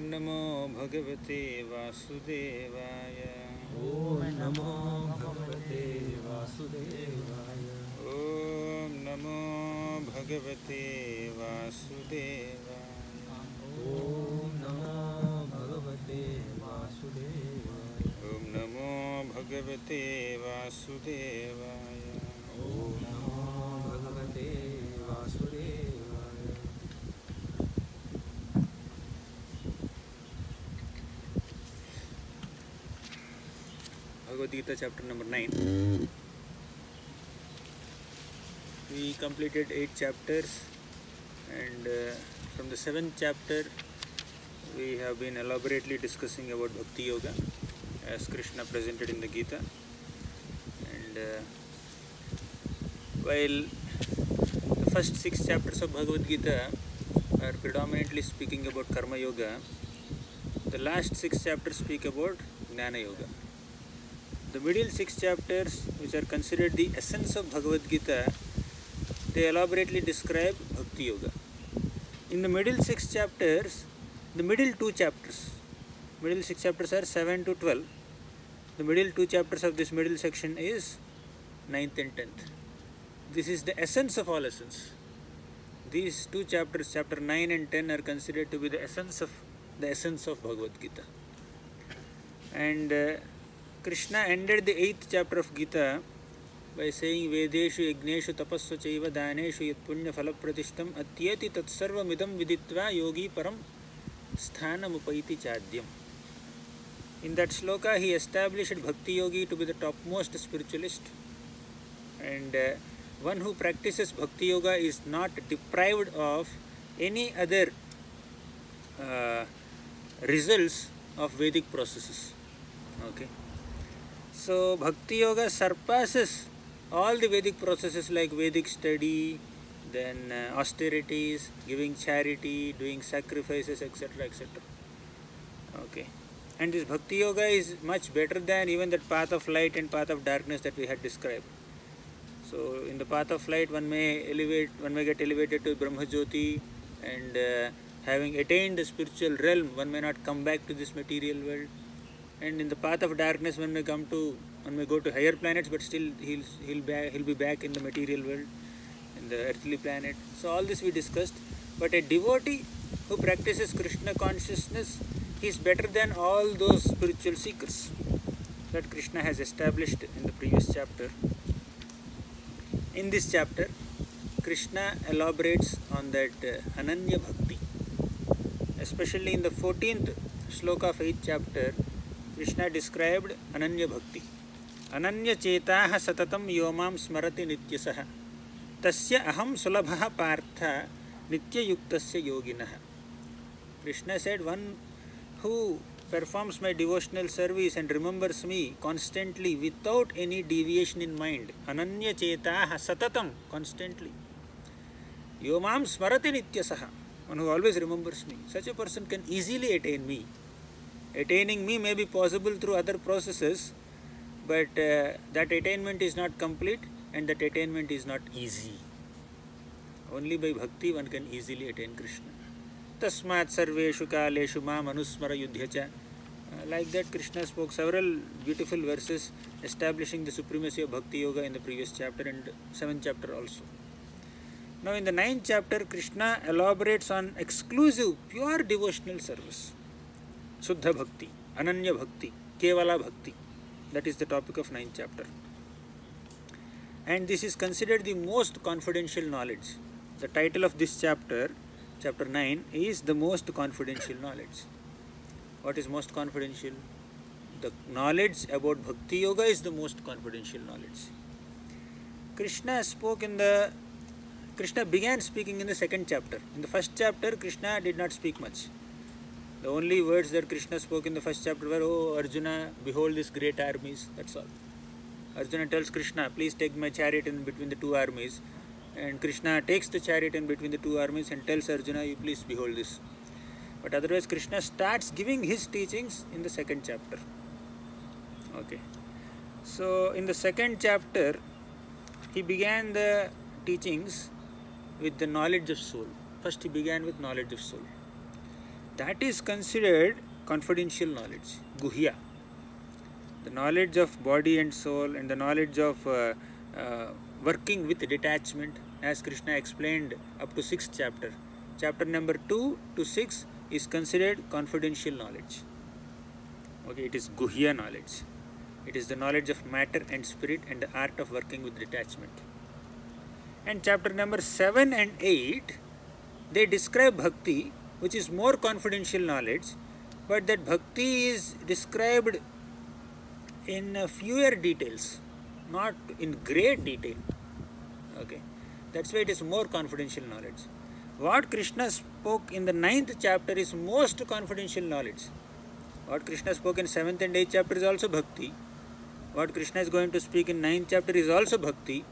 नमो भगवते वासुदेवाय। ॐ नमो भगवते वासुदेवाय। ॐ नमो भगवते वासुदेवाय। ॐ नमो भगवते वासुदेवाय। ॐ नमो भगवते वासुदेवाय। ॐ नमो भगवते वासुदेवाय। Bhagavad Gita chapter number 9. We completed 8 chapters, and from the 7th chapter we have been elaborately discussing about Bhakti Yoga as Krishna presented in the Gita. And while the first 6 chapters of Bhagavad Gita are predominantly speaking about Karma Yoga, the last 6 chapters speak about Jnana Yoga. The middle 6 chapters, which are considered the essence of Bhagavad Gita, they elaborately describe Bhakti Yoga. In the middle 6 chapters, the middle 2 chapters are 7 to 12. The middle 2 chapters of this middle section is 9th and 10th. This is the essence of all essence. These 2 chapters, chapter 9 and 10, are considered to be the essence of Bhagavad Gita. And Krishna ended the 8th chapter of Gita by saying, Vedeshu yagneshu tapassu chaiva daneshu yat punya phalapratishtam atyeti tatsarvamidam viditva yogi param sthanam upaiti chadyam. In that shloka, he established Bhakti Yogi to be the topmost spiritualist, and one who practices Bhakti Yoga is not deprived of any other results of Vedic processes. Okay. So Bhakti Yoga surpasses all the Vedic processes like Vedic study, then austerities, giving charity, doing sacrifices, etc., etc. Okay. And this Bhakti Yoga is much better than even that path of light and path of darkness that we had described. So in the path of light, one may get elevated to Brahma Jyoti, and having attained the spiritual realm, one may not come back to this material world. And in the path of darkness, one may go to higher planets, but still he'll be back in the material world, in the earthly planet. So all this we discussed. But a devotee who practices Krishna consciousness, he is better than all those spiritual seekers that Krishna has established in the previous chapter. In this chapter, Krishna elaborates on that Ananya Bhakti. Especially in the 14th shloka of 8th chapter, Krishna described Ananya Bhakti. Ananya chetaha satatam yomam smarati nityasaha tasya aham sulabha partha nitya yuktasya yoginaha. Krishna said, one who performs my devotional service and remembers me constantly without any deviation in mind, Ananya chetaha satatam, constantly, yomam smarati nityasaha, one who always remembers me, such a person can easily attain me. Attaining me may be possible through other processes, but that attainment is not complete, and that attainment is not easy. Only by bhakti one can easily attain Krishna. Tasmat sarveshu kaleshu mam anusmara yudhyacha. Like that, Krishna spoke several beautiful verses establishing the supremacy of Bhakti Yoga in the previous chapter and 7th chapter also. Now in the 9th chapter, Krishna elaborates on exclusive, pure devotional service. Suddha Bhakti, Ananya Bhakti, Kevala Bhakti. That is the topic of 9th chapter. And this is considered the most confidential knowledge. The title of this chapter, chapter 9, is the most confidential knowledge. What is most confidential? The knowledge about Bhakti Yoga is the most confidential knowledge. Krishna began speaking in the 2nd chapter. In the 1st chapter, Krishna did not speak much. The only words that Krishna spoke in the 1st chapter were, "Oh Arjuna, behold these great armies." That's all. Arjuna tells Krishna, "Please take my chariot in between the 2 armies." And Krishna takes the chariot in between the 2 armies and tells Arjuna, "You please behold this." But otherwise, Krishna starts giving his teachings in the 2nd chapter. Okay. So in the 2nd chapter, he began the teachings with the knowledge of soul. First he began with knowledge of soul. that is considered confidential knowledge, guhya. The knowledge of body and soul and the knowledge of working with detachment, as Krishna explained up to 6th chapter. Chapter number 2 to 6 is considered confidential knowledge. Okay, it is guhya knowledge. It is the knowledge of matter and spirit and the art of working with detachment. And chapter number 7 and 8, they describe bhakti, which is more confidential knowledge, but that bhakti is described in fewer details, not in great detail. Okay, that's why it is more confidential knowledge. What Krishna spoke in the 9th chapter is most confidential knowledge. What Krishna spoke in 7th and 8th chapter is also bhakti. What Krishna is going to speak in 9th chapter is also bhakti.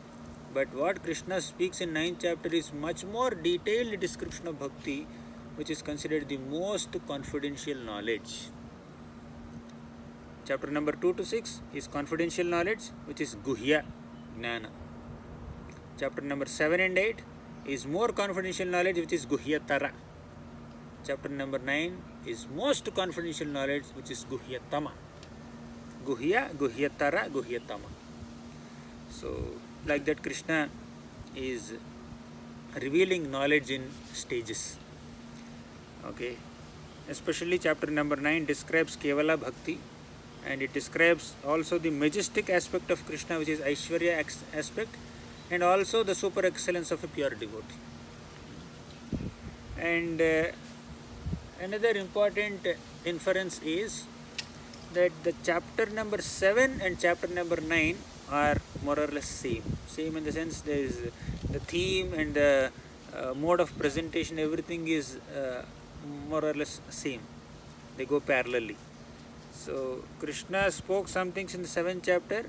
But what Krishna speaks in 9th chapter is much more detailed description of bhakti, which is considered the most confidential knowledge. Chapter number 2 to 6 is confidential knowledge, which is guhya jnana. Chapter number 7 and 8 is more confidential knowledge, which is guhyatara. Chapter number 9 is most confidential knowledge, which is guhyatama. Guhya, guhyatara, guhyatama. So, like that, Krishna is revealing knowledge in stages. Okay, especially chapter number 9 describes Kevala Bhakti, and it describes also the majestic aspect of Krishna, which is Aishwarya aspect, and also the super excellence of a pure devotee. And another important inference is that the chapter number 7 and chapter number 9 are more or less same in the sense there is the theme and the mode of presentation, everything is more or less same. They go parallelly. So Krishna spoke some things in the 7th chapter.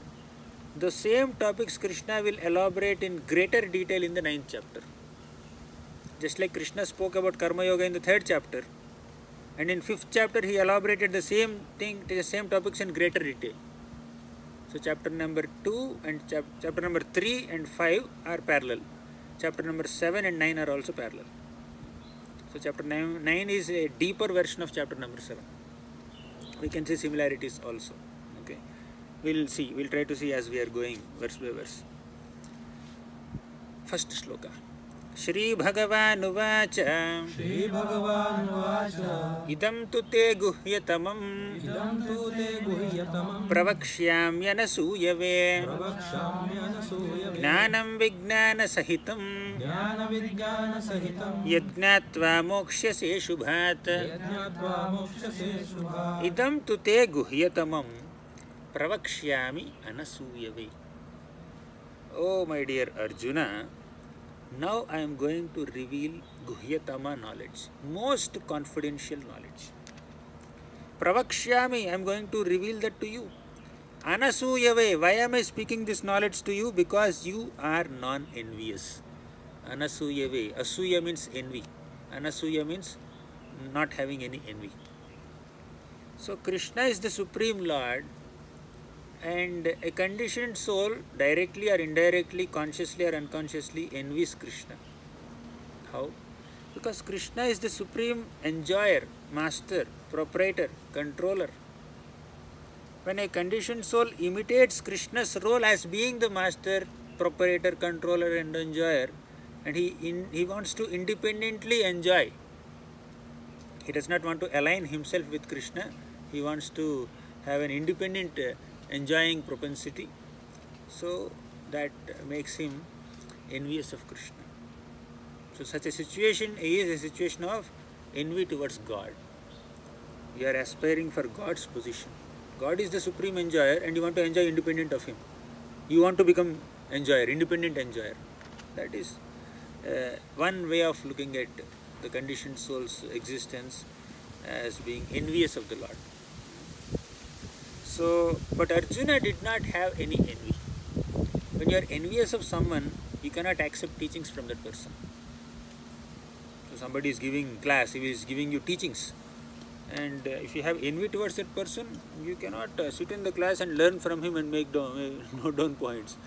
The same topics Krishna will elaborate in greater detail in the 9th chapter. Just like Krishna spoke about Karma Yoga in the 3rd chapter, and in 5th chapter he elaborated the same thing, the same topics in greater detail. So chapter number 2 and chapter number 3 and 5 are parallel. Chapter number 7 and 9 are also parallel. So chapter 9 is a deeper version of chapter number 7. We can see similarities also. Okay, we'll try to see as we are going verse by verse. First shloka. Shri Bhagavan Uvacha. Shri Bhagavan Uvacha. Idam tu te guhyatamam. Idam tu te guhyatamam. Pravakshyamyanasuyave. Pravakshamyanasuyave. Jnanam vijnana sahitam. Jnana vijnana sahitam. Yajnatva mokshyase shubhat. Yajnatva mokshase shubhat. Idam tu te guhyatamam. Pravakshyami anasuyave. Oh my dear Arjuna, now I am going to reveal guhyatama knowledge, most confidential knowledge. Pravakshyami, I am going to reveal that to you. Anasuyave, why am I speaking this knowledge to you? Because you are non-envious. Anasuyave, asuya means envy. Anasuya means not having any envy. So Krishna is the Supreme Lord, and a conditioned soul directly or indirectly, consciously or unconsciously envies Krishna. How? Because Krishna is the supreme enjoyer, master, proprietor, controller. When a conditioned soul imitates Krishna's role as being the master, proprietor, controller and enjoyer, and he wants to independently enjoy. He does not want to align himself with Krishna. He wants to have an independent enjoying propensity, so that makes him envious of Krishna. So such a situation is a situation of envy towards God. You are aspiring for God's position. God is the supreme enjoyer and you want to enjoy independent of him. You want to become enjoyer, independent enjoyer. That is one way of looking at the conditioned soul's existence, as being envious of the Lord. So, but Arjuna did not have any envy. When you are envious of someone, you cannot accept teachings from that person. So somebody is giving class, he is giving you teachings, and if you have envy towards that person, you cannot sit in the class and learn from him and note down points.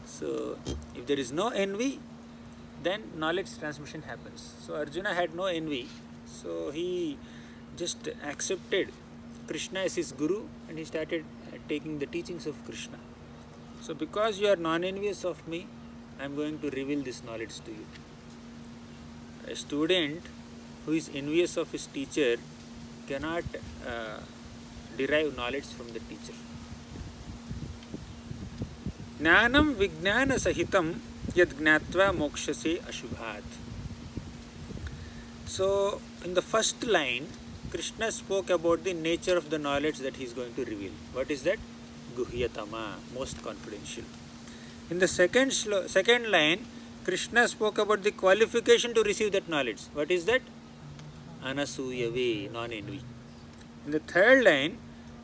So if there is no envy, then knowledge transmission happens. So Arjuna had no envy, so he just accepted Krishna as his guru and he started taking the teachings of Krishna. So because you are non-envious of me, I am going to reveal this knowledge to you. A student who is envious of his teacher cannot derive knowledge from the teacher. Jnanam vijnana sahitam yad gnatva mokshase ashubhat. So in the first line, Krishna spoke about the nature of the knowledge that he is going to reveal. What is that? Guhyatama, most confidential. In the second line, Krishna spoke about the qualification to receive that knowledge. What is that? Anasuyave, non-envy. In the third line,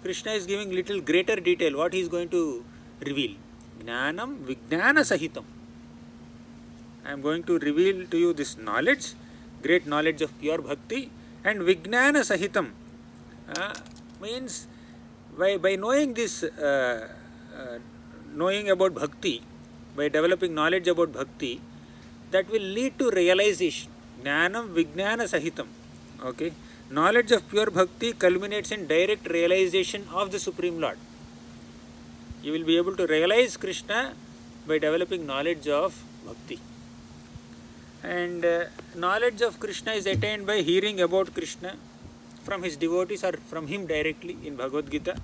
Krishna is giving little greater detail what he is going to reveal. Jnanam vijnana sahitam. I am going to reveal to you this knowledge, great knowledge of pure bhakti, and vijnana sahitam means by knowing this, knowing about bhakti, by developing knowledge about bhakti, that will lead to realization. Jnanam vijnana sahitam. Okay, knowledge of pure bhakti culminates in direct realization of the Supreme Lord. You will be able to realize Krishna by developing knowledge of bhakti. And knowledge of Krishna is attained by hearing about Krishna from his devotees or from him directly in Bhagavad Gita,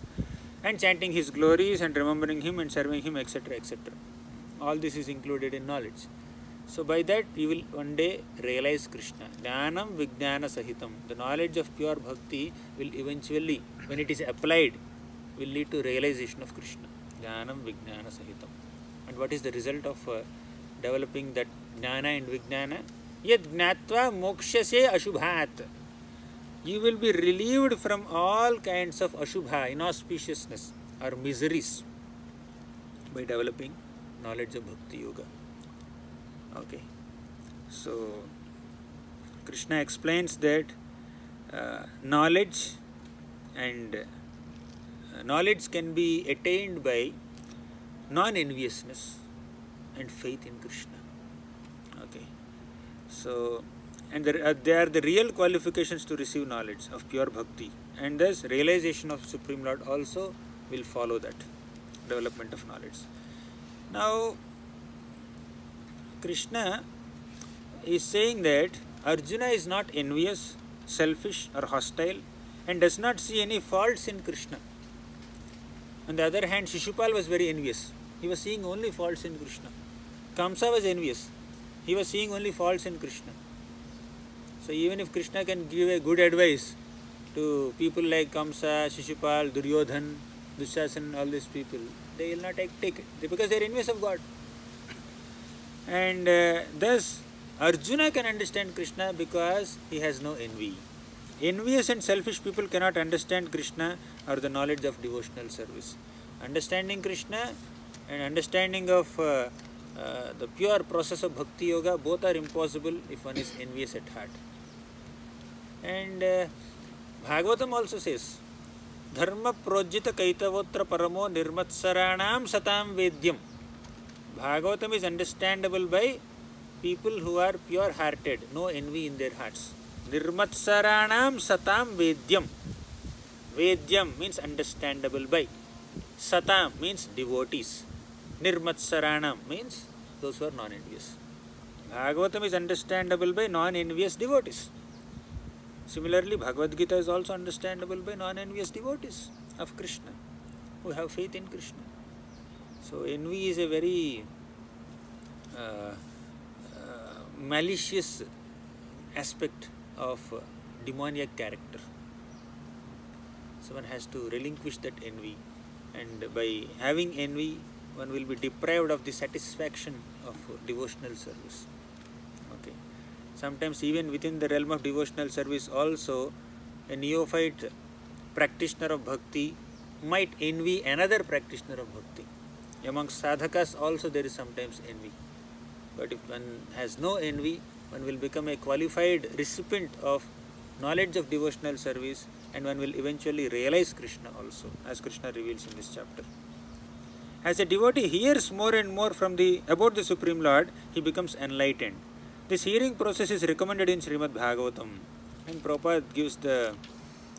and chanting his glories and remembering him and serving him, etc., etc. All this is included in knowledge. So by that you will one day realize Krishna. Jnanam vijnana sahitam. The knowledge of pure bhakti will eventually, when it is applied, will lead to realization of Krishna. Jnanam vijnana sahitam. And what is the result of developing that jnana and vijnana? Yad gnatva mokshase ashubhat. You will be relieved from all kinds of ashubha, inauspiciousness or miseries by developing knowledge of bhakti yoga. Okay, so Krishna explains that knowledge can be attained by non-enviousness and faith in Krishna. Okay, so and they are the real qualifications to receive knowledge of pure bhakti, and thus realization of Supreme Lord also will follow that development of knowledge. Now Krishna is saying that Arjuna is not envious, selfish or hostile and does not see any faults in Krishna. On the other hand, Shishupal was very envious. He was seeing only faults in Krishna. Kamsa was envious. He was seeing only faults in Krishna. So even if Krishna can give a good advice to people like Kamsa, Shishupal, Duryodhan, Dushasan, all these people, they will not take it because they are envious of God. And thus Arjuna can understand Krishna because he has no envy. Envious and selfish people cannot understand Krishna or the knowledge of devotional service. Understanding Krishna and understanding of the pure process of bhakti yoga, both are impossible if one is envious at heart. And Bhagavatam also says, Dharma projita kaitavotra paramo nirmatsaranam satam vedyam. Bhagavatam is understandable by people who are pure-hearted, no envy in their hearts. Nirmatsaranam satam vedyam. Vedyam means understandable by. Satam means devotees. Nirmatsaranam means those who are non-envious. Bhagavatam is understandable by non-envious devotees. Similarly, Bhagavad Gita is also understandable by non-envious devotees of Krishna who have faith in Krishna. So envy is a very malicious aspect of demoniac character. So one has to relinquish that envy, and by having envy one will be deprived of the satisfaction of devotional service. Okay. Sometimes even within the realm of devotional service also, a neophyte practitioner of bhakti might envy another practitioner of bhakti. Amongst sadhakas also there is sometimes envy. But if one has no envy, one will become a qualified recipient of knowledge of devotional service, and one will eventually realize Krishna also, as Krishna reveals in this chapter. As a devotee hears more and more about the Supreme Lord, he becomes enlightened. This hearing process is recommended in Srimad Bhagavatam, and Prabhupada gives the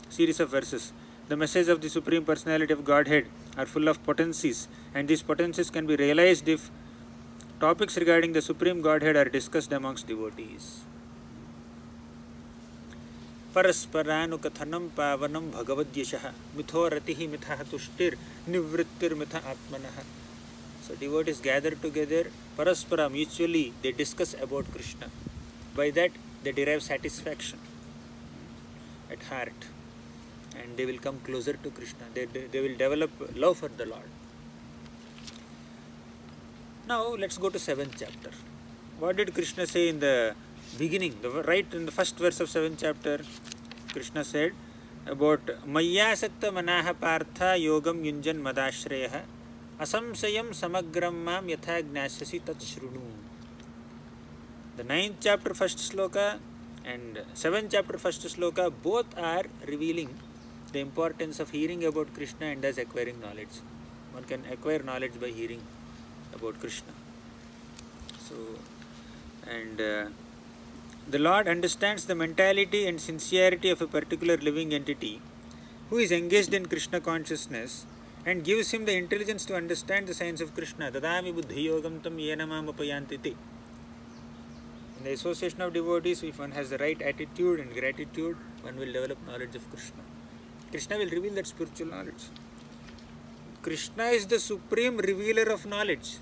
series of verses. The message of the Supreme Personality of Godhead are full of potencies, and these potencies can be realized if topics regarding the Supreme Godhead are discussed amongst devotees. परस्परानुकथनं पावनं भगवद्यशः मिथो रतिः मिथः तुष्टिर निवृत्तिर मिथ आत्मनः. So devotees gather together, paraspara, mutually they discuss about Krishna. By that they derive satisfaction at heart, and they will come closer to Krishna. They will develop love for the Lord. Now let's go to 7th chapter. What did Krishna say in the beginning? Right in the first verse of 7th chapter, Krishna said about Mayyasakta manaha partha yogam yunjan madashreyah asamsayam samagram mam yatha gnashyasi tat shrunu. The 9th chapter first sloka and 7th chapter first sloka both are revealing the importance of hearing about Krishna and thus acquiring knowledge. One can acquire knowledge by hearing about Krishna. So, and the Lord understands the mentality and sincerity of a particular living entity who is engaged in Krishna consciousness and gives him the intelligence to understand the science of Krishna. Dadami buddhi yogam tam yena mam upayantiti. In the association of devotees, if one has the right attitude and gratitude, one will develop knowledge of Krishna. Krishna will reveal that spiritual knowledge. Krishna is the supreme revealer of knowledge.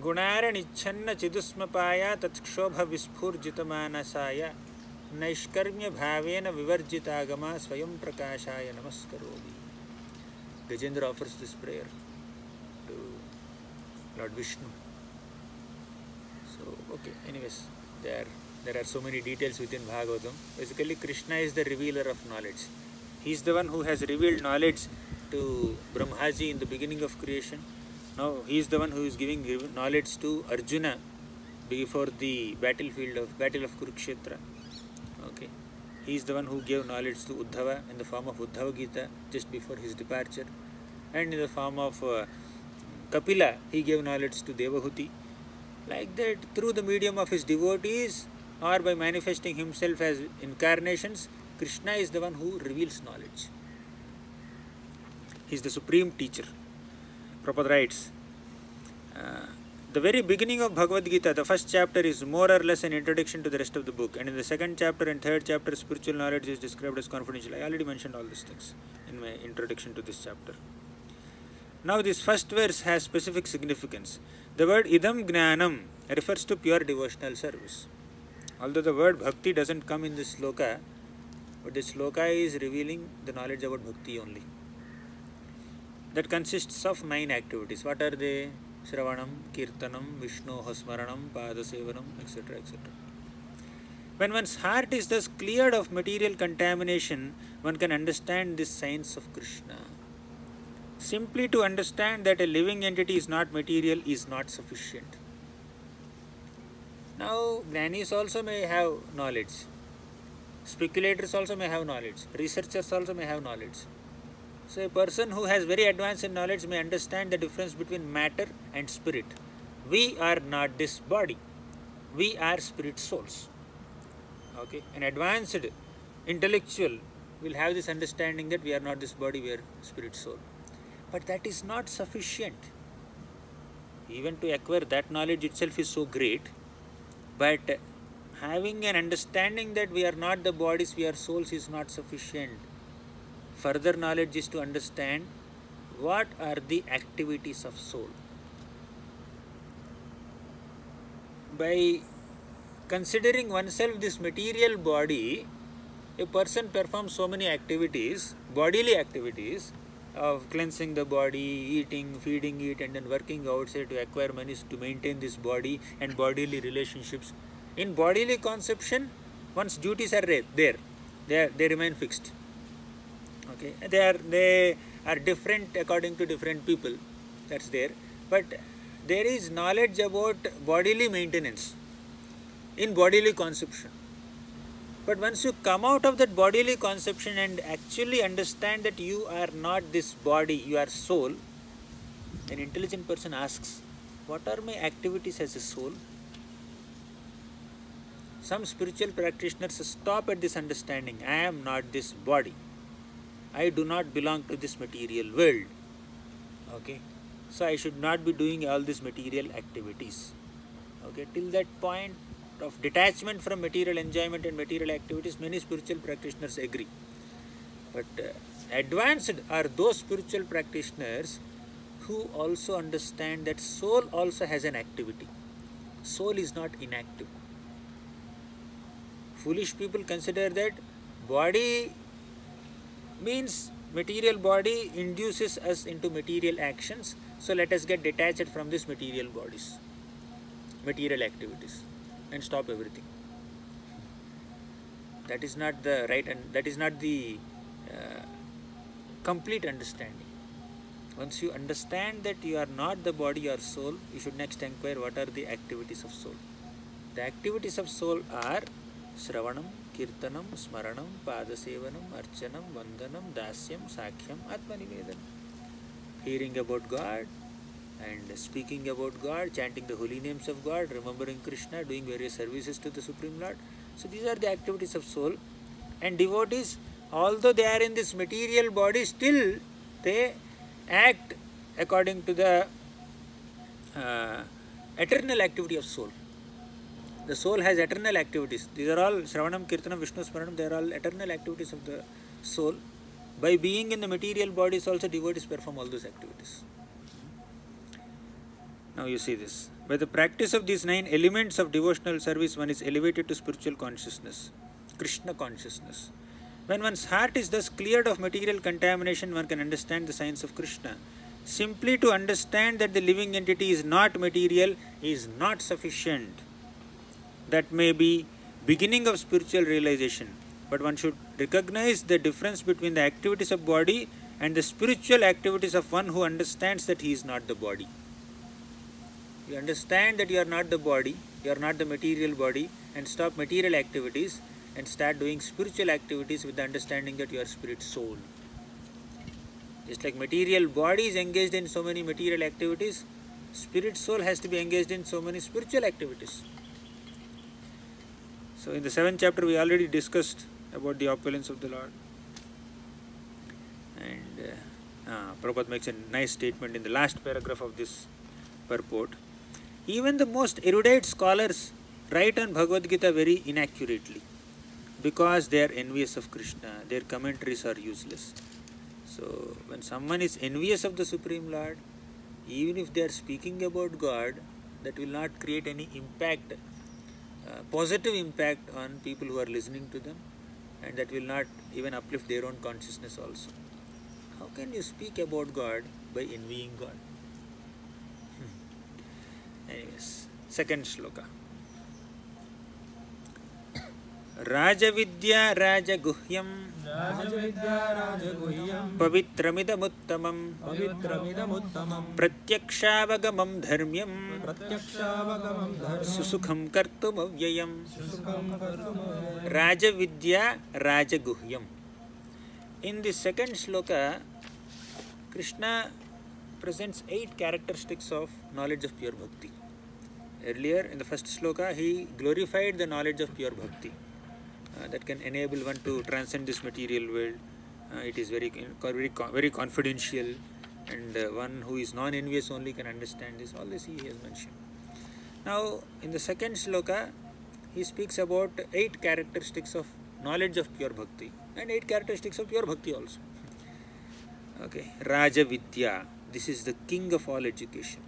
Gunara nicchanna chidusmapaya tatskshobha vispurjitamanasaya naishkarmya bhavena vivarjitagama swayam prakashaya namaskarovi. Gajendra offers this prayer to Lord Vishnu. So, okay, anyways, there are so many details within Bhagavatam. Basically, Krishna is the revealer of knowledge. He is the one who has revealed knowledge to Brahmaji in the beginning of creation. Now, he is the one who is giving knowledge to Arjuna before the battle of Kurukshetra. Okay, he is the one who gave knowledge to Uddhava in the form of Uddhava Gita just before his departure, and in the form of Kapila, he gave knowledge to Devahuti. Like that, through the medium of his devotees or by manifesting himself as incarnations, Krishna is the one who reveals knowledge. He is the supreme teacher. Prabhupada writes, the very beginning of Bhagavad Gita, the first chapter, is more or less an introduction to the rest of the book, and in the 2nd chapter and 3rd chapter, spiritual knowledge is described as confidential. I already mentioned all these things in my introduction to this chapter. Now this first verse has specific significance. The word idam gnanam refers to pure devotional service. Although the word bhakti doesn't come in this sloka, but this sloka is revealing the knowledge about bhakti only. That consists of 9 activities. What are they? Shravanam, Kirtanam, Vishnu Smaranam, Padasevanam, etc. etc. When one's heart is thus cleared of material contamination, one can understand this science of Krishna. Simply to understand that a living entity is not material is not sufficient. Now, Jnanis also may have knowledge. Speculators also may have knowledge. Researchers also may have knowledge. So a person who has very advanced in knowledge may understand the difference between matter and spirit. We are not this body. We are spirit souls. Okay, an advanced intellectual will have this understanding that we are not this body, we are spirit soul. But that is not sufficient. Even to acquire that knowledge itself is so great. But having an understanding that we are not the bodies, we are souls is not sufficient. Further knowledge is to understand what are the activities of soul. By considering oneself this material body, a person performs so many activities, bodily activities, of cleansing the body, eating, feeding it, and then working outside to acquire money to maintain this body and bodily relationships. In bodily conception, one's duties are there. They remain fixed. Okay, they are different according to different people. That's there. But there is knowledge about bodily maintenance in bodily conception. But once you come out of that bodily conception and actually understand that you are not this body, you are soul, an intelligent person asks, what are my activities as a soul? some spiritual practitioners stop at this understanding. I am not this body. I do not belong to this material world. Okay, so I should not be doing all these material activities. Okay, till that point of detachment from material enjoyment and material activities, many spiritual practitioners agree. But advanced are those spiritual practitioners who also understand that soul also has an activity. Soul is not inactive. Foolish people consider that body means material body induces us into material actions, so let us get detached from these material bodies, material activities, and stop everything. That is not the right, and that is not the complete understanding. Once you understand that you are not the body or soul, you should next inquire what are the activities of soul. The activities of soul are Shravanam, Kirtanam, Smaranam, Padasevanam, Archanam, Vandanam, Dasyam, Sakhyam, Atmanivedanam. Hearing about God and speaking about God, chanting the holy names of God, remembering Krishna, doing various services to the Supreme Lord. So these are the activities of soul. And devotees, although they are in this material body, still they act according to the eternal activity of soul. The soul has eternal activities. These are all Shravanam, Kirtanam, Vishnu Smaranam, they are all eternal activities of the soul. By being in the material bodies also, devotees perform all those activities. Now you see this. By the practice of these 9 elements of devotional service, one is elevated to spiritual consciousness, Krishna consciousness. When one's heart is thus cleared of material contamination, one can understand the science of Krishna. Simply to understand that the living entity is not material is not sufficient. That may be beginning of spiritual realization, but one should recognize the difference between the activities of body and the spiritual activities of one who understands that he is not the body. You understand that you are not the body, you are not the material body, and stop material activities and start doing spiritual activities with the understanding that you are spirit soul. Just like material body is engaged in so many material activities, spirit soul has to be engaged in so many spiritual activities. So in the 7th chapter we already discussed about the opulence of the Lord. And Prabhupada makes a nice statement in the last paragraph of this purport. Even the most erudite scholars write on Bhagavad Gita very inaccurately because they are envious of Krishna. Their commentaries are useless. So when someone is envious of the Supreme Lord, even if they are speaking about God, that will not create any impact, positive impact on people who are listening to them, and that will not even uplift their own consciousness also. How can you speak about God by envying God? Anyways, 2nd shloka. Rajavidya Rajaguhyam Rajavidya Rajaguhyam Pavitramidamuttamam Pavitramidamuttamam Pratyakshaavagamam Dharmyam Pratyakshaavagamam Dharmam Susukham Kartum Avyayam. Susukham Kartum Rajavidya Rajaguhyam. In the 2nd shloka, Krishna presents 8 characteristics of knowledge of pure bhakti. Earlier in the 1st shloka, he glorified the knowledge of pure bhakti that can enable one to transcend this material world. It is very confidential, and one who is non-envious only can understand this. All this he has mentioned. Now in the 2nd shloka, he speaks about 8 characteristics of knowledge of pure bhakti and 8 characteristics of pure bhakti also. Okay, Raja Vidya. This is the king of all education.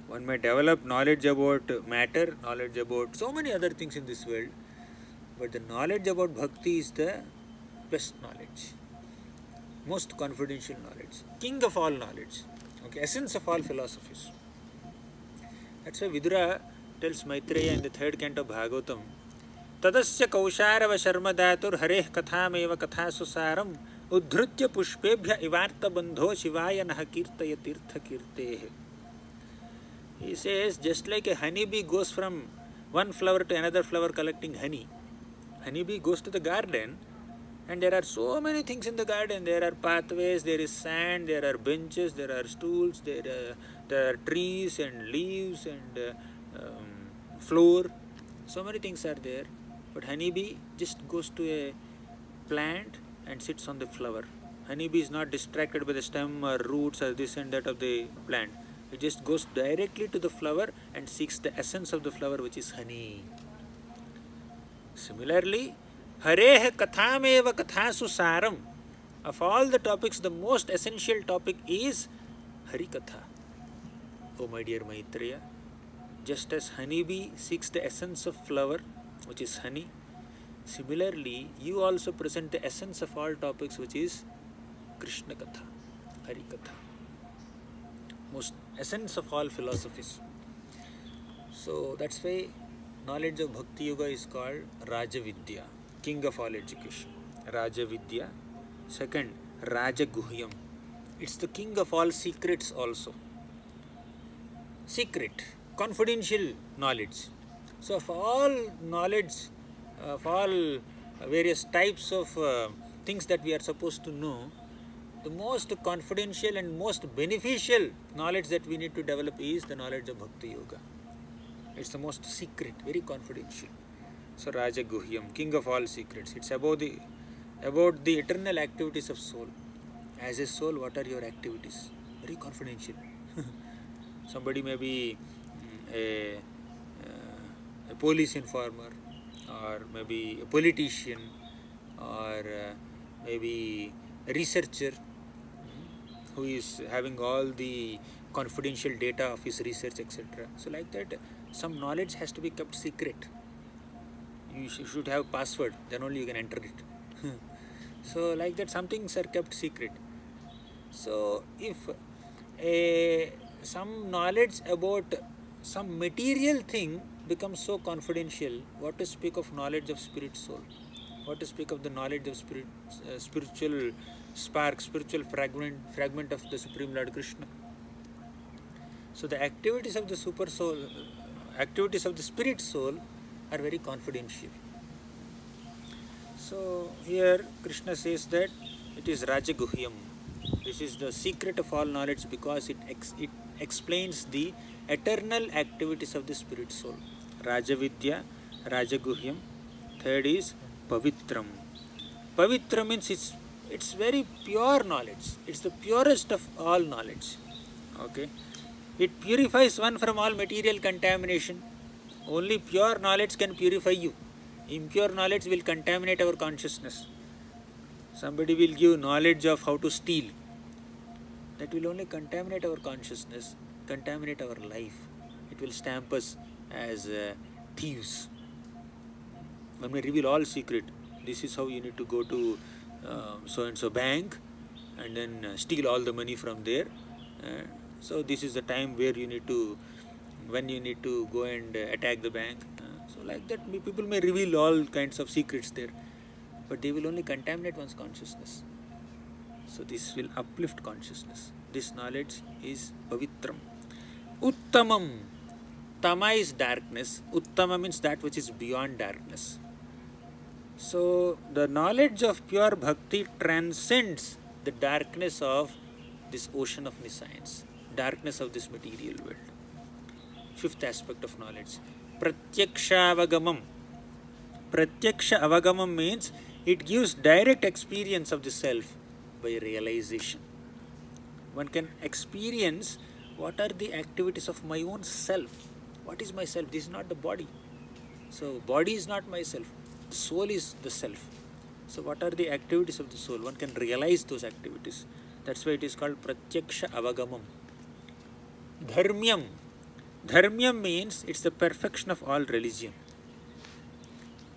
One may develop knowledge about matter, knowledge about so many other things in this world, but the knowledge about bhakti is the best knowledge, most confidential knowledge, king of all knowledge, okay, essence of all philosophies. That's why Vidura tells Maitreya in the 3rd canto of Bhagavatam, Tadasya kausharava sharma dhatur hareh kathameva kathasasaram Udhrutya pushpebhya ivarta bandho shivaya naha kirtaya tirtha kirtehe. He says, just like a honeybee goes from one flower to another flower collecting honey, honeybee goes to the garden, and there are so many things in the garden. There are pathways, there is sand, there are benches, there are stools, there are trees and leaves and floor. So many things are there, but honeybee just goes to a plant and sits on the flower. Honeybee is not distracted by the stem or roots or this and that of the plant. It just goes directly to the flower and seeks the essence of the flower, which is honey. Similarly, Hareha Kathameva Kathasu Saram. Of all the topics, the most essential topic is Harikatha. Oh my dear Maitreya, just as honeybee seeks the essence of flower, which is honey, similarly, you also present the essence of all topics, which is Krishna Katha, Harikatha. Most essence of all philosophies. So that's why knowledge of Bhakti Yoga is called Rajavidya, king of all education. Rajavidya. Second, Rajaguhyam. It's the king of all secrets also. Secret, confidential knowledge. So of all knowledge, of all various types of things that we are supposed to know, the most confidential and most beneficial knowledge that we need to develop is the knowledge of Bhakti Yoga. It's the most secret, very confidential. So Rajaguhyam, king of all secrets. It's about the eternal activities of soul. As a soul, what are your activities? Very confidential. Somebody may be a police informer, or maybe a politician, or maybe a researcher who is having all the confidential data of his research, etc. So like that, some knowledge has to be kept secret. You should have password, then only you can enter it. So like that, some things are kept secret. So if some knowledge about some material thing becomes so confidential, what to speak of knowledge of spirit soul? What to speak of the knowledge of spirit, spiritual spark, spiritual fragment of the Supreme Lord Krishna? So the activities of the super soul, activities of the spirit soul are very confidential. So here Krishna says that it is Rajaguhyam. This is the secret of all knowledge because it explains the eternal activities of the spirit soul. Rajavidya, Rajaguhyam. Third is Pavitram. Pavitra means it's very pure knowledge. It's the purest of all knowledge. Okay. It purifies one from all material contamination. Only pure knowledge can purify you. Impure knowledge will contaminate our consciousness. Somebody will give knowledge of how to steal. That will only contaminate our consciousness, contaminate our life. It will stamp us as thieves. One may reveal all secret. This is how you need to go to so-and-so bank and then steal all the money from there. So this is the time where you need to, when you need to go and attack the bank. So like that, people may reveal all kinds of secrets there, but they will only contaminate one's consciousness. So this will uplift consciousness. This knowledge is Pavitram. Uttamam. Tama is darkness. Uttama means that which is beyond darkness. So the knowledge of pure bhakti transcends the darkness of this ocean of nescience, darkness of this material world. Fifth aspect of knowledge, Pratyaksha Avagamam. Pratyaksha Avagamam means it gives direct experience of the self by realization. One can experience what are the activities of my own self. What is myself? This is not the body. So body is not myself. The soul is the self. So what are the activities of the soul? One can realize those activities. That's why it is called Pratyaksha Avagamam. Dharmyam. Dharmyam means it's the perfection of all religion.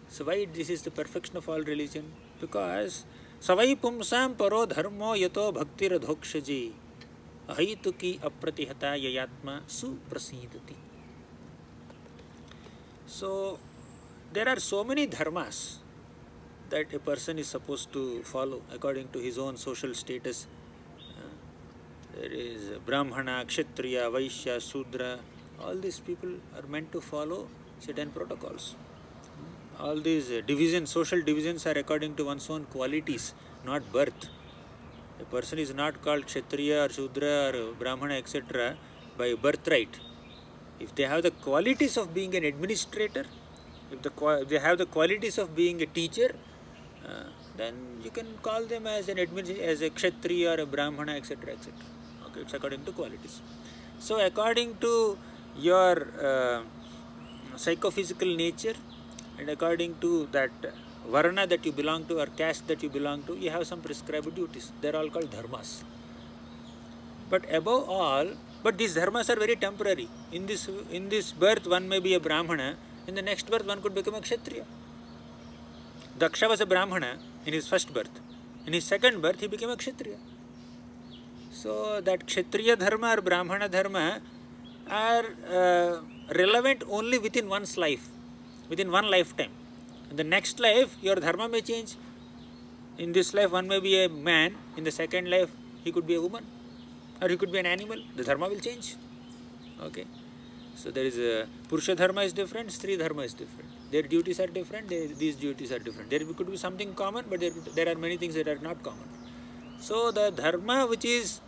So why this is the perfection of all religion? Because Savai pumsam paro dharmo yato bhakti radhokshaji ahituki apratihata yayatma suprasidati. So there are so many dharmas that a person is supposed to follow according to his own social status. There is Brahmana, Kshatriya, Vaishya, Sudra. All these people are meant to follow certain protocols. All these divisions, social divisions are according to one's own qualities, not birth. A person is not called Kshatriya or Sudra or Brahmana, etc. by birthright. If they have the qualities of being an administrator, if they have the qualities of being a teacher, then you can call them as a Kshatriya or a Brahmana, etc., etc. Okay, it's according to qualities. So according to your psychophysical nature and according to that varna that you belong to or caste that you belong to, you have some prescribed duties. They are all called dharmas. But above all, but these dharmas are very temporary. In this birth, one may be a Brahmana. In the next birth, one could become a Kshatriya. Daksha was a Brahmana in his first birth. In his second birth, he became a Kshatriya. So that Kshatriya dharma or Brahmana dharma are relevant only within one's life, within one lifetime. In the next life, your dharma may change. In this life, one may be a man. In the second life, he could be a woman, or he could be an animal. The dharma will change. Okay. So there is a Purusha dharma is different, Stri dharma is different. Their duties are different, these duties are different. There could be something common, but there are many things that are not common. So the dharma which is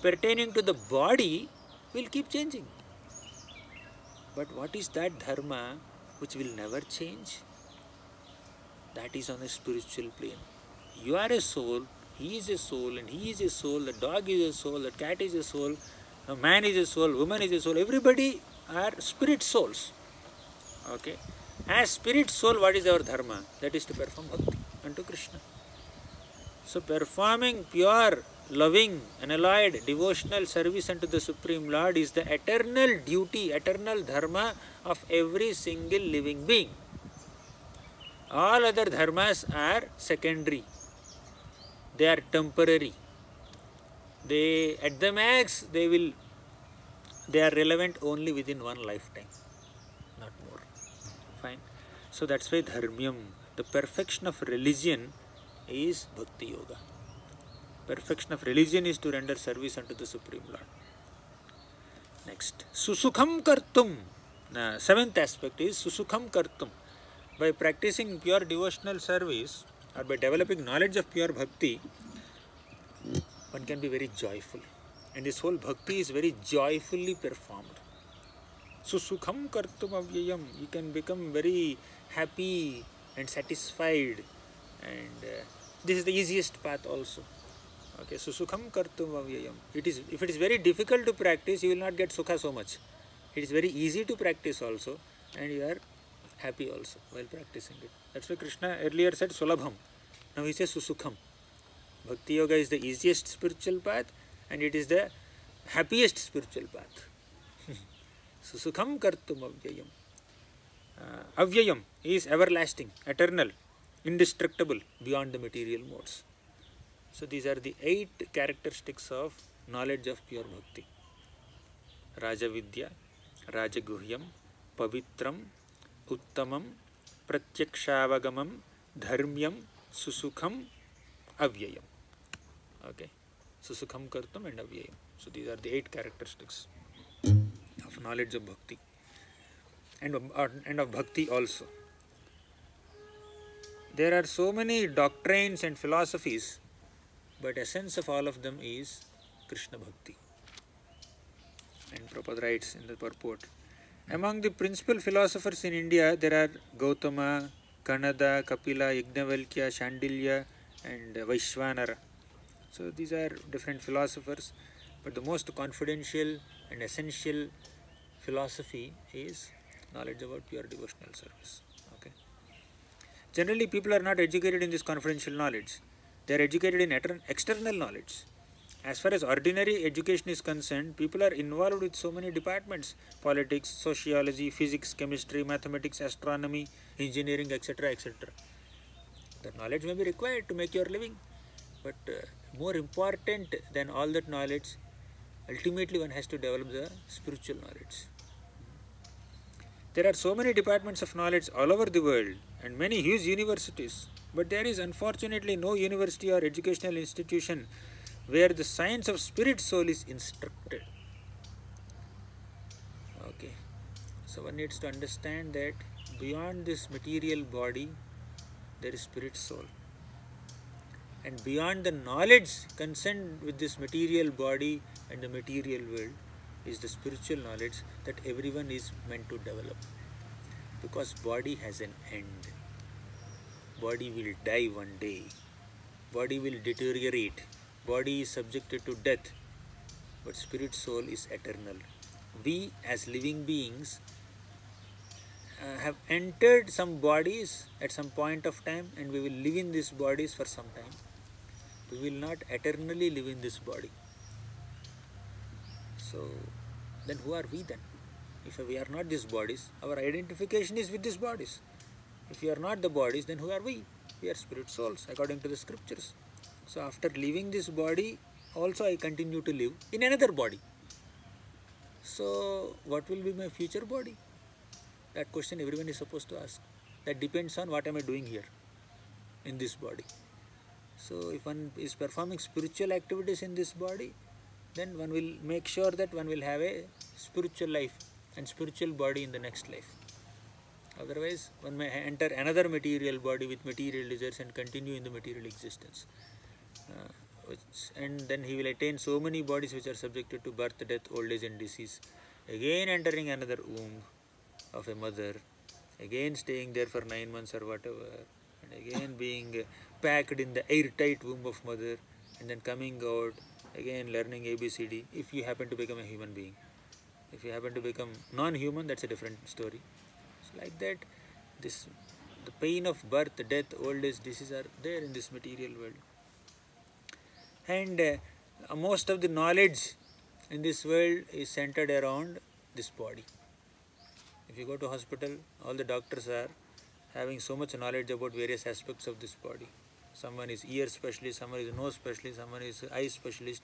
pertaining to the body will keep changing. But what is that dharma which will never change? That is on a spiritual plane. You are a soul, he is a soul, and he is a soul, the dog is a soul, the cat is a soul, a man is a soul, woman is a soul. Everybody are spirit souls. Okay. As spirit soul, what is our dharma? That is to perform bhakti unto Krishna. So performing pure, loving, unalloyed, devotional service unto the Supreme Lord is the eternal duty, eternal dharma of every single living being. All other dharmas are secondary. They are temporary. They, at the max, they are relevant only within one lifetime, not more. Fine. So that's why dharmyam, the perfection of religion, is bhakti yoga. Perfection of religion is to render service unto the Supreme Lord. Next, susukham kartum. Seventh aspect is susukham kartum. By practicing pure devotional service or by developing knowledge of pure bhakti, one can be very joyful. And this whole bhakti is very joyfully performed. Susukham kartum avyayam. You can become very happy and satisfied. And this is the easiest path also. Okay, susukham kartum avyayam. If it is very difficult to practice, you will not get sukha so much. It is very easy to practice also, and you are happy also while practicing it. That's why Krishna earlier said sulabham. Now he says susukham. Bhakti yoga is the easiest spiritual path, and it is the happiest spiritual path. Susukham kartum avyayam. Avyayam is everlasting, eternal, indestructible, beyond the material modes. So these are the 8 characteristics of knowledge of pure bhakti. Rajavidya, Rajaguhyam, Pavitram, Uttamam, Pratyakshaavagamam, Dharmyam, Susukham, Avyayam. Okay. Susukham kartum and Avyayam. So these are the 8 characteristics of knowledge of bhakti and of bhakti also. There are so many doctrines and philosophies, but essence of all of them is Krishna bhakti. And Prabhupada writes in the purport, among the principal philosophers in India, there are Gautama, Kanada, Kapila, Yajnavalkya, Shandilya, and Vaishvanara. So these are different philosophers, but the most confidential and essential philosophy is knowledge about pure devotional service. Okay. Generally, people are not educated in this confidential knowledge. They are educated in external knowledge. As far as ordinary education is concerned, people are involved with so many departments: politics, sociology, physics, chemistry, mathematics, astronomy, engineering, etc., etc. That knowledge may be required to make your living, but more important than all that knowledge, ultimately one has to develop the spiritual knowledge. There are so many departments of knowledge all over the world and many huge universities, but there is unfortunately no university or educational institution where the science of spirit soul is instructed. Okay. So one needs to understand that beyond this material body, there is spirit soul. And beyond the knowledge concerned with this material body and the material world is the spiritual knowledge that everyone is meant to develop. Because body has an end. Body will die one day. Body will deteriorate. Body is subjected to death. But spirit soul is eternal. We as living beings have entered some bodies at some point of time, and we will live in these bodies for some time. We will not eternally live in this body. So then who are we then? If we are not these bodies, our identification is with these bodies. If we are not the bodies, then who are we? We are spirit souls according to the scriptures. So after leaving this body, also I continue to live in another body. So what will be my future body? That question everyone is supposed to ask. That depends on what am I doing here in this body. So if one is performing spiritual activities in this body, then one will make sure that one will have a spiritual life and spiritual body in the next life. Otherwise, one may enter another material body with material desires and continue in the material existence. And then he will attain so many bodies which are subjected to birth, death, old age and disease. Again entering another womb of a mother, again staying there for 9 months or whatever, and again being packed in the airtight womb of mother, and then coming out, again learning ABCD, if you happen to become a human being. If you happen to become non-human, that's a different story. So like that, the pain of birth, death, old age, disease are there in this material world. And most of the knowledge in this world is centered around this body. If you go to hospital, all the doctors are having so much knowledge about various aspects of this body. Someone is ear specialist, someone is nose specialist, someone is eye specialist,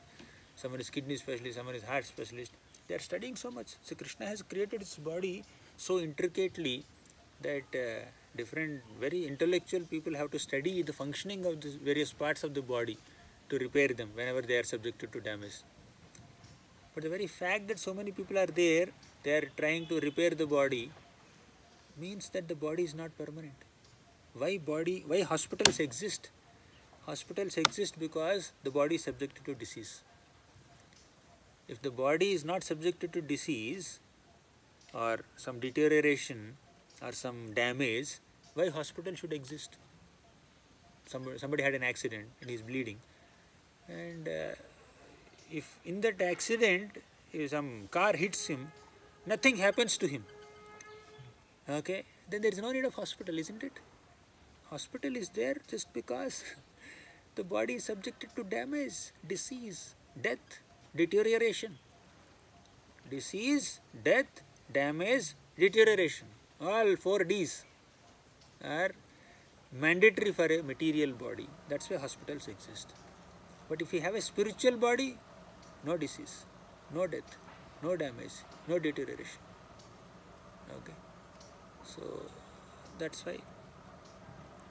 someone is kidney specialist, someone is heart specialist. They are studying so much. So Krishna has created his body so intricately that different, very intellectual people have to study the functioning of the various parts of the body to repair them whenever they are subjected to damage. But the very fact that so many people are there, they are trying to repair the body, means that the body is not permanent. Why hospitals exist? Hospitals exist because the body is subjected to disease. If the body is not subjected to disease or some deterioration or some damage, why hospital should exist? Somebody had an accident and is bleeding, and if in that accident if some car hits him, nothing happens to him, okay, then there is no need of hospital, isn't it? Hospital is there just because the body is subjected to damage, disease, death, deterioration. Disease, death, damage, deterioration. All 4 Ds are mandatory for a material body. That's why hospitals exist. But if you have a spiritual body, no disease, no death, no damage, no deterioration. Okay. So that's why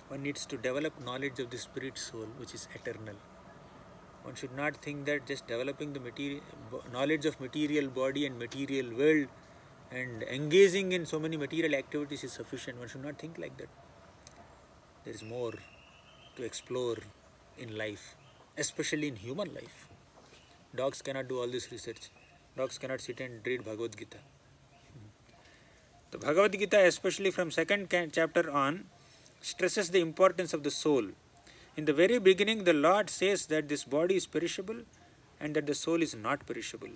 one needs to develop knowledge of the spirit soul, which is eternal. One should not think that just developing the knowledge of material body and material world and engaging in so many material activities is sufficient. One should not think like that. There is more to explore in life, especially in human life. Dogs cannot do all this research. Dogs cannot sit and read Bhagavad Gita. The Bhagavad Gita, especially from 2nd chapter on, stresses the importance of the soul. In the very beginning, the Lord says that this body is perishable and that the soul is not perishable.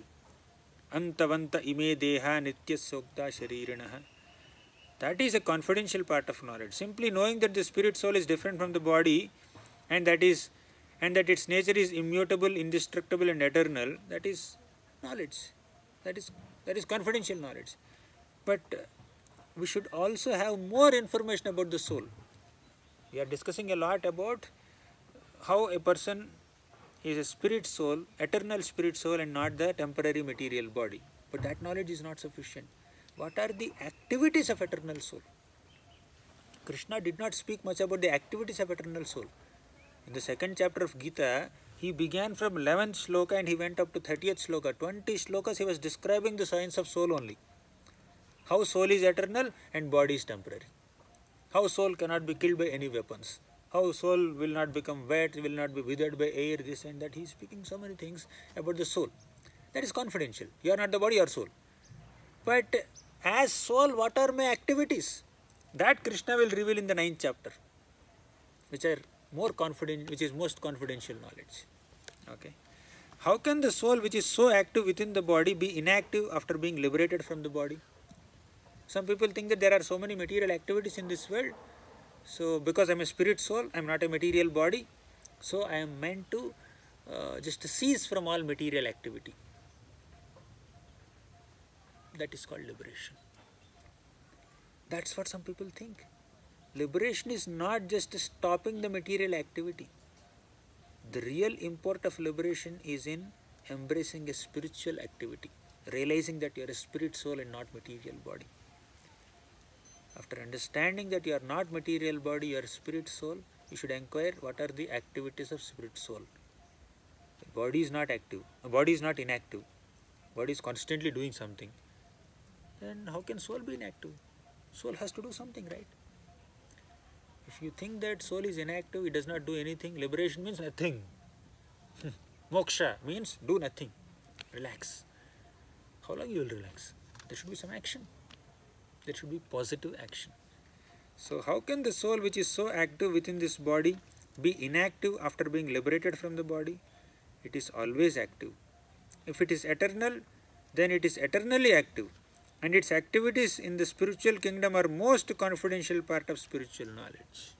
Antavanta ime deha nitya sokta shariranaha. That is a confidential part of knowledge. Simply knowing that the spirit soul is different from the body and that its nature is immutable, indestructible and eternal, that is knowledge. That is confidential knowledge. But we should also have more information about the soul. We are discussing a lot about how a person is a spirit soul, eternal spirit soul and not the temporary material body. But that knowledge is not sufficient. What are the activities of eternal soul? Krishna did not speak much about the activities of eternal soul. In the 2nd chapter of Gita, he began from 11th shloka and he went up to 30th shloka. 20 shlokas he was describing the science of soul only. How soul is eternal and body is temporary. How soul cannot be killed by any weapons. How soul will not become wet, will not be withered by air, this and that. He is speaking so many things about the soul. That is confidential. You are not the body, you are soul. But as soul, what are my activities? That Krishna will reveal in the 9th chapter, which are more confident, which is most confidential knowledge. Okay. How can the soul which is so active within the body be inactive after being liberated from the body? Some people think that there are so many material activities in this world. So because I am a spirit soul, I am not a material body. So I am meant to just cease from all material activity. That is called liberation. That's what some people think. Liberation is not just stopping the material activity. The real import of liberation is in embracing a spiritual activity, realizing that you are a spirit soul and not material body. After understanding that you are not material body, you are spirit soul, you should inquire what are the activities of spirit soul. The body is not active, the body is not inactive, body is constantly doing something. Then how can soul be inactive? Soul has to do something, right? If you think that soul is inactive, it does not do anything, liberation means nothing. Moksha means do nothing, relax. How long you will relax? There should be some action. There should be positive action. So how can the soul which is so active within this body be inactive after being liberated from the body? It is always active. If it is eternal, then it is eternally active. And its activities in the spiritual kingdom are most confidential part of spiritual knowledge.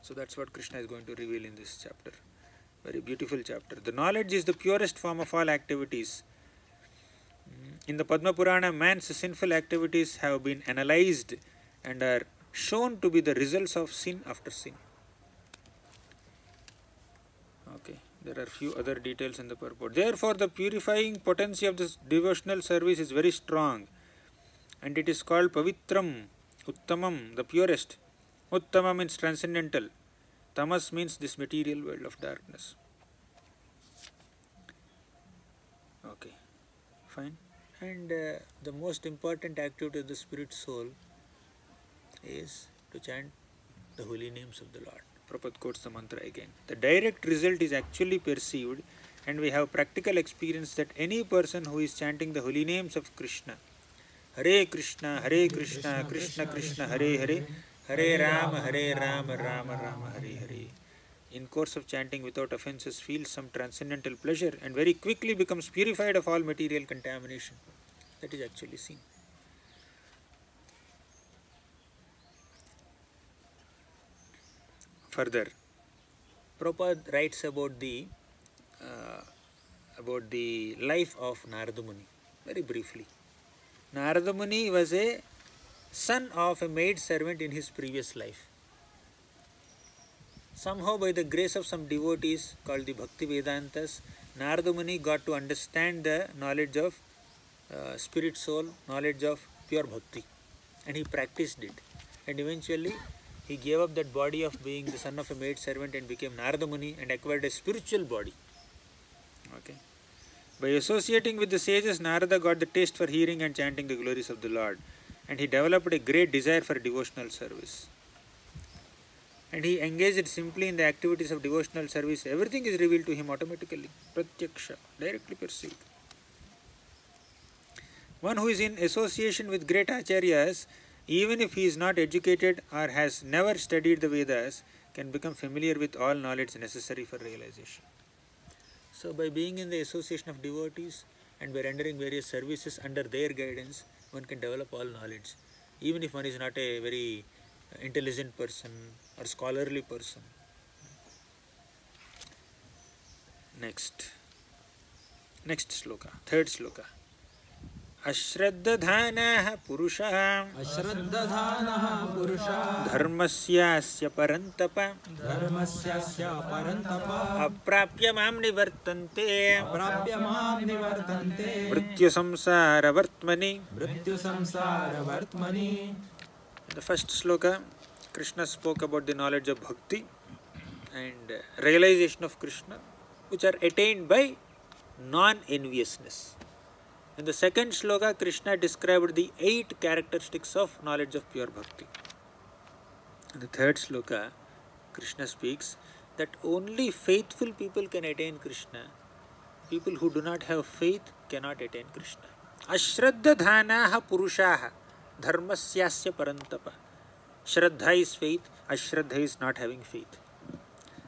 So that's what Krishna is going to reveal in this chapter. Very beautiful chapter. The knowledge is the purest form of all activities. In the Padma Purana, man's sinful activities have been analyzed and are shown to be the results of sin after sin. Okay, there are few other details in the purport. Therefore, the purifying potency of this devotional service is very strong, and it is called Pavitram, Uttamam, the purest. Uttama means transcendental. Tamas means this material world of darkness. Okay, fine. And the most important activity of the spirit soul is to chant the holy names of the Lord. Prabhupada quotes the mantra again. The direct result is actually perceived, and we have practical experience that any person who is chanting the holy names of Krishna, Hare Krishna, Krishna Krishna, Hare Hare, Hare Rama, Rama Rama, Hare Hare, in course of chanting without offences, feels some transcendental pleasure and very quickly becomes purified of all material contamination. That is actually seen. Further, Prabhupada writes about the life of Narada Muni, very briefly. Narada Muni was a son of a maid servant in his previous life. Somehow, by the grace of some devotees called the Bhakti Vedantas, Narada Muni got to understand the knowledge of spirit soul, knowledge of pure bhakti, and he practiced it. And eventually, he gave up that body of being the son of a maid servant and became Narada Muni and acquired a spiritual body. Okay. By associating with the sages, Narada got the taste for hearing and chanting the glories of the Lord, and he developed a great desire for devotional service. And he engaged simply in the activities of devotional service. Everything is revealed to him automatically, pratyaksha, directly perceived. One who is in association with great acharyas, even if he is not educated or has never studied the Vedas, can become familiar with all knowledge necessary for realization. So by being in the association of devotees and by rendering various services under their guidance, one can develop all knowledge, even if one is not a very intelligent person or scholarly person. Next sloka, third sloka. Ashraddhadhanah purushah dharmasyasya parantapa aprapya mam nivartante mrityu samsara vartmani. The first sloka, Krishna spoke about the knowledge of bhakti and realization of Krishna, which are attained by non-enviousness. In the second sloka, Krishna described the 8 characteristics of knowledge of pure bhakti. In the third sloka, Krishna speaks that only faithful people can attain Krishna. People who do not have faith cannot attain Krishna. Ashraddhadhanaha purushaha. dharmasyasya parantapa. Shraddha is faith, ashraddha is not having faith.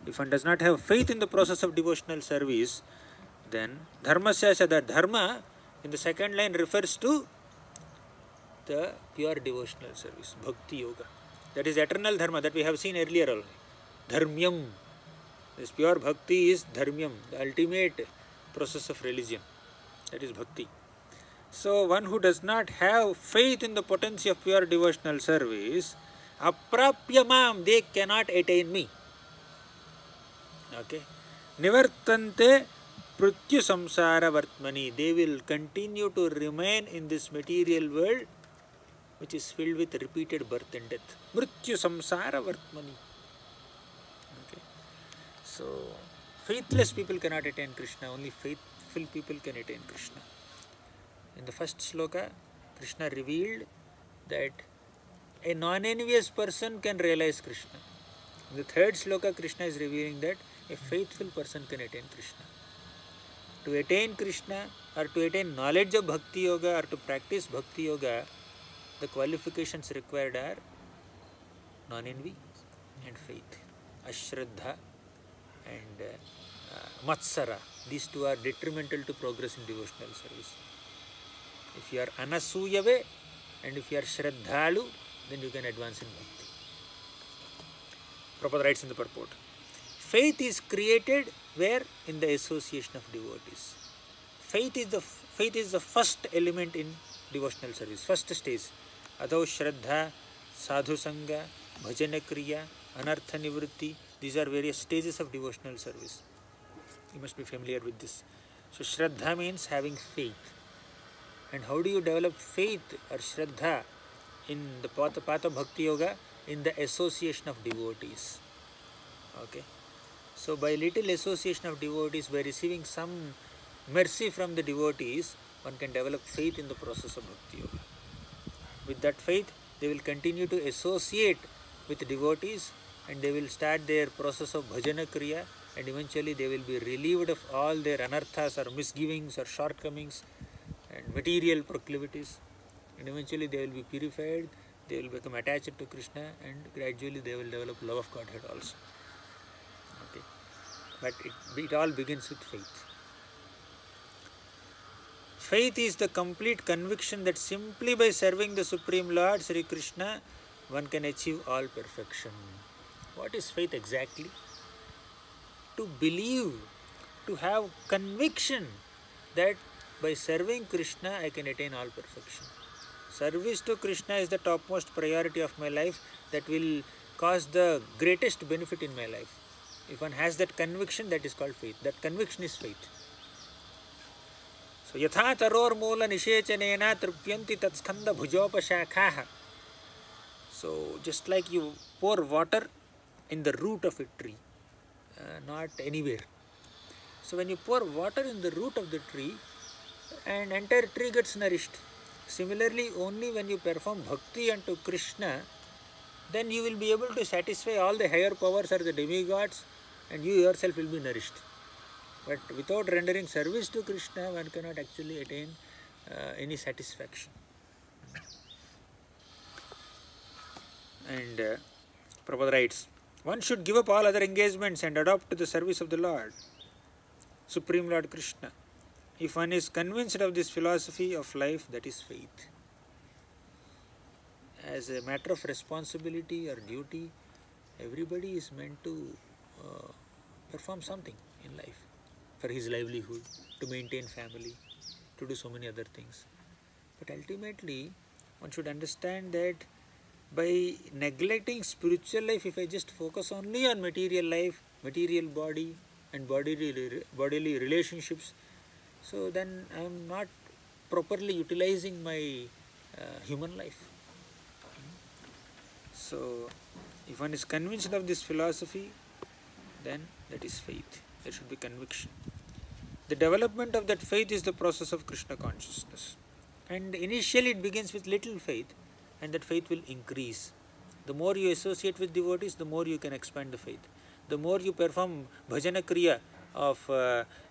If one does not have faith in the process of devotional service, then dharmasyasya, the dharma in the second line refers to the pure devotional service, bhakti yoga. That is eternal dharma that we have seen earlier already. Dharmyam. This pure bhakti is dharmyam, the ultimate process of religion. That is bhakti. So one who does not have faith in the potency of pure devotional service, aprapyamam, they cannot attain me. Okay. Nivartante prutyu samsara vartmani, they will continue to remain in this material world which is filled with repeated birth and death. Mrityu samsara vartmani. Okay. So, faithless people cannot attain Krishna, only faithful people can attain Krishna. In the first sloka, Krishna revealed that a non-envious person can realize Krishna. In the third sloka, Krishna is revealing that a faithful person can attain Krishna. To attain Krishna or to attain knowledge of Bhakti Yoga or to practice Bhakti Yoga, the qualifications required are non-envy and faith, ashraddha and matsara. These two are detrimental to progress in devotional service. If you are anasuyave and if you are shraddhalu, then you can advance in bhakti. Prabhupada writes in the purport, faith is created where? In the association of devotees. Faith is the first element in devotional service, first stage. Adho shraddha, sadhu sangha, bhajana kriya, anartha nivritti. These are various stages of devotional service. You must be familiar with this. So shraddha means having faith. And how do you develop faith or shraddha in the path of Bhakti Yoga? In the association of devotees. Okay. So by little association of devotees, by receiving some mercy from the devotees, one can develop faith in the process of Bhakti Yoga. With that faith, they will continue to associate with devotees and they will start their process of bhajana kriya, and eventually they will be relieved of all their anarthas or misgivings or shortcomings and material proclivities, and eventually they will be purified, they will become attached to Krishna, and gradually they will develop love of Godhead also. Okay. But it all begins with faith. Faith is the complete conviction that simply by serving the Supreme Lord Sri Krishna, one can achieve all perfection. What is faith exactly? To believe, to have conviction that by serving Krishna I can attain all perfection. Service to Krishna is the topmost priority of my life that will cause the greatest benefit in my life. If one has that conviction, that is called faith. That conviction is faith. So, yatha taror moola nishechanena trupyanti tatskanda bhujopashakhaha. So, just like you pour water in the root of a tree, not anywhere. So, when you pour water in the root of the tree, an entire tree gets nourished. Similarly, only when you perform bhakti unto Krishna, then you will be able to satisfy all the higher powers or the demigods, and you yourself will be nourished. But without rendering service to Krishna, one cannot actually attain any satisfaction. And Prabhupada writes, one should give up all other engagements and adopt to the service of the Lord, Supreme Lord Krishna. If one is convinced of this philosophy of life, that is faith. As a matter of responsibility or duty, everybody is meant to perform something in life for his livelihood, to maintain family, to do so many other things. But ultimately, one should understand that by neglecting spiritual life, if I just focus only on material life, material body and bodily relationships, so then I am not properly utilizing my human life. So, if one is convinced of this philosophy, then that is faith. There should be conviction. The development of that faith is the process of Krishna consciousness. And initially it begins with little faith, and that faith will increase. The more you associate with devotees, the more you can expand the faith. The more you perform bhajana kriya of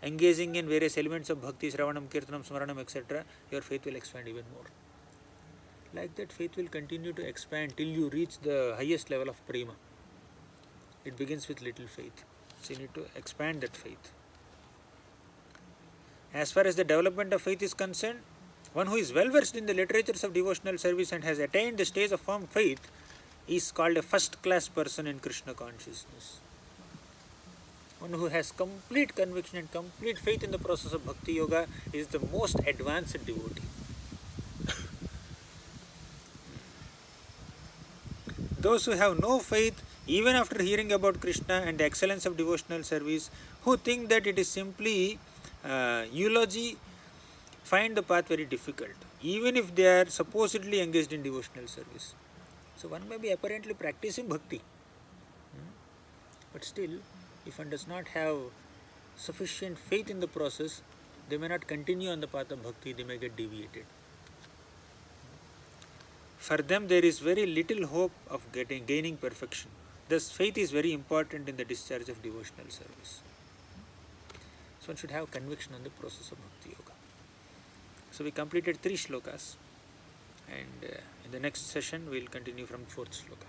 engaging in various elements of bhakti, sravanam, kirtanam, smaranam, etc., your faith will expand even more. like that faith will continue to expand till you reach the highest level of prema. It begins with little faith, so you need to expand that faith. As far as the development of faith is concerned, one who is well versed in the literatures of devotional service and has attained the stage of firm faith is called a first class person in Krishna consciousness. One who has complete conviction and complete faith in the process of bhakti yoga is the most advanced devotee. Those who have no faith, even after hearing about Krishna and the excellence of devotional service, who think that it is simply eulogy, find the path very difficult, even if they are supposedly engaged in devotional service. So one may be apparently practicing bhakti, but still, if one does not have sufficient faith in the process, they may not continue on the path of bhakti, they may get deviated. For them, there is very little hope of gaining perfection. Thus, faith is very important in the discharge of devotional service. So one should have conviction on the process of bhakti yoga. So we completed 3 shlokas, and in the next session we will continue from 4th shloka.